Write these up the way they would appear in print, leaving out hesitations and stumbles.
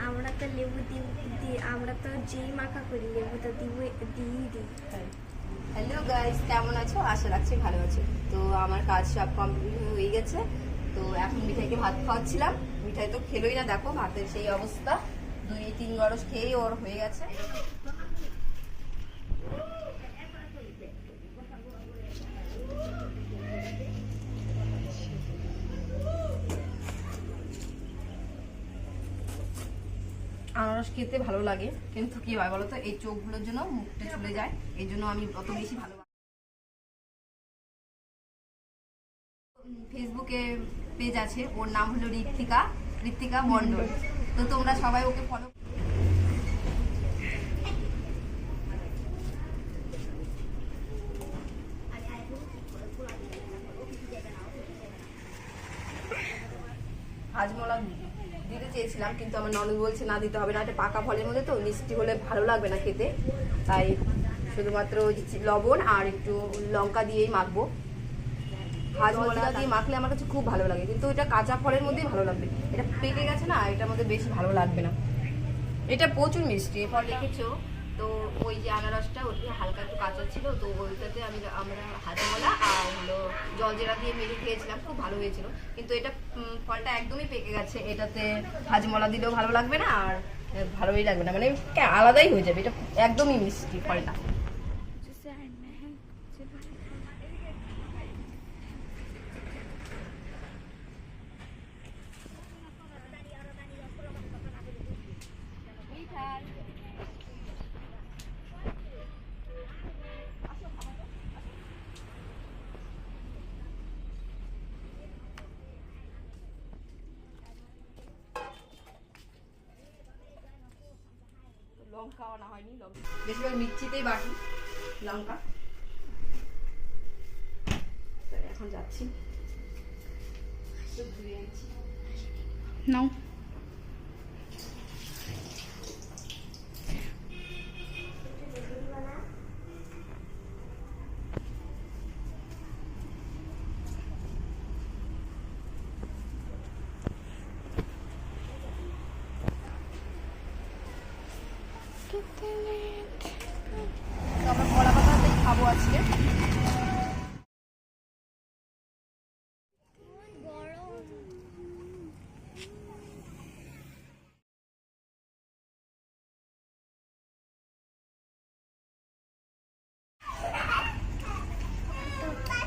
আমরা তো লেবু দিই, আমরা তো যেই মাখা করি লেবু তো দিই। হ্যালো গাইস, কেমন আছো? আশা রাখছি ভালো আছো। তো আমার কাজ সব কমপ্লিট হয়ে গেছে। তো এখন মিঠাইকে ভাত খাওয়াচ্ছিলাম। মিঠাই তো খেলোই না, দেখো ভাতের সেই অবস্থা, 2-3 গরস খেয়েই ওর হয়ে গেছে। আনারস খেতে ভালো লাগে, কিন্তু কি হয় বলো তো, এই চোখগুলোর জন্য মুখটা চলে যায়, এই জন্য আমি অত বেশি ভালো। ফেসবুকে পেজ আছে, ওর নাম হলো ঋত্বিকা মন্ডল। তো তোমরা সবাই ওকে ফলো। হাজমলা দিতে চেয়েছিলাম, কিন্তু আমার ননদ বলছে না দিতে হবে না, এটা পাকা ফলের মধ্যে তো মিষ্টি হলে ভালো লাগবে না খেতে, তাই শুধুমাত্র লবণ আর একটু লঙ্কা দিয়েই মাখবো। হাজমলা দিয়ে মাখলে আমার কাছে খুব ভালো লাগে, কিন্তু এটা কাঁচা ফলের মধ্যেই ভালো লাগবে। এটা পেকে গেছে না, এটার মধ্যে বেশি ভালো লাগবে না। এটা প্রচুর মিষ্টি, ফল দেখেছো তো। ওই যে আনারসটা ওটা হালকা একটু কাঁচা ছিল, তো ওইটাতে আমরা হাজমলা আর হলো জলজিরা দিয়ে মেখে খেয়েছিলাম, খুব ভালো হয়েছিল। কিন্তু এটা ফলটা একদমই পেকে গেছে, এটাতে হাজমলা দিলেও ভালো লাগবে না আর ভালোই লাগবে না, মানে আলাদাই হয়ে যাবে। এটা একদমই মিষ্টি ফলটা। লঙ্কা আনা হয়নি, বেশিরভাগ মিষ্টিতেই বাটি লঙ্কা। এখন যাচ্ছি নাও। আমরা কলা পাতাতেই খাবো আজকে।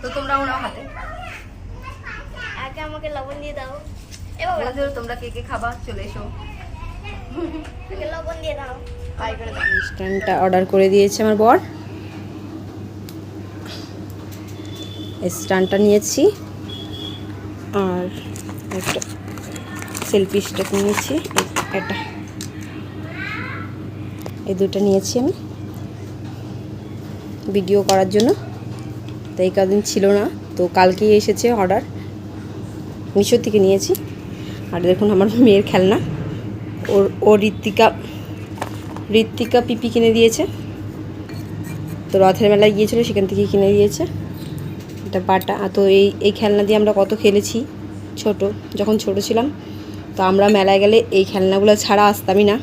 তো তোমরা ওনার হাতে আগে আমাকে লবণ দিয়ে দাও। বন্ধুরা তোমরা কে কে খাবা চলে এসো। আগে লবণ দিয়ে দাও। মিষ্টানটা অর্ডার করে দিয়েছে আমার বর। স্ট্যান্ডটা নিয়েছি আর একটা সেলফি স্টিক নিয়েছি, এটা এই দুটো নিয়েছি আমি ভিডিও করার জন্য। তো এই কদিন ছিল না, তো কালকেই এসেছে অর্ডার, মিশো থেকে নিয়েছি। আর দেখুন আমার মেয়ের খেলনা, ও ঋত্বিকা পিপি কিনে দিয়েছে। তো রথের মেলায় গিয়েছিল, সেখান থেকে কিনে দিয়েছে এটা বাটা। তো এই খেলনা দিয়ে আমরা কত খেলেছি যখন ছোট ছিলাম। তো আমরা মেলায় গেলে এই খেলনাগুলো ছাড়া আসতামই না,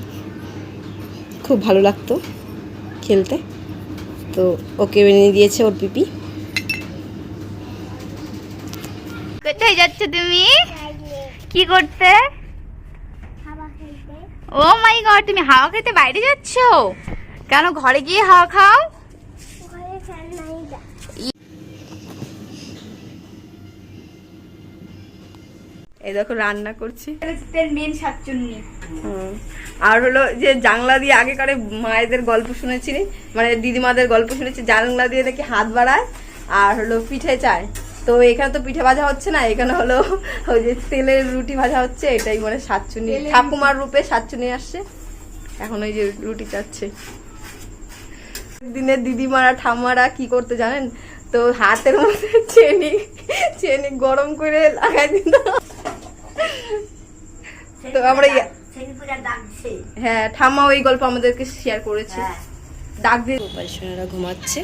খুব ভালো লাগতো খেলতে। তো ওকে এনে দিয়েছে ওর পিপি। কোথায় যাচ্ছ তুমি? কি করতে? ও মাই গড, তুমি হাওয়া খেতে বাইরে যাচ্ছ? কেন, ঘরে গিয়ে হাওয়া খাও। এই দেখো রান্না করছি, মেন শাকচুন্নি। আর হলো যে জানলা দিয়ে আগেকার মায়েদের গল্প শুনেছিলি, মানে দিদিমাদের গল্প শুনেছি, জানলা দিয়ে নাকি হাত বাড়ায় আর হলো পিঠে চায়। তো এখানে তো পিঠে ভাজা হচ্ছে না, এখানে হলো ওই যে তেলের রুটি ভাজা হচ্ছে, এটাই মানে শাকচুন্নি, ঠাকুমার রূপে শাকচুন্নি আসছে। এখন ওই যে রুটি চাচ্ছে। দিনের দিদিমারা ঠাম্মারা কি করতে জানেন তো, হাতের মধ্যে চেনি গরম করে লাগাই দিত। তো আমরা হ্যাঁ, ঠাম্মা ওই গল্প আমাদেরকে শেয়ার করেছে। ডাক দিয়ে গোপাল সোনারা ঘুমাচ্ছে।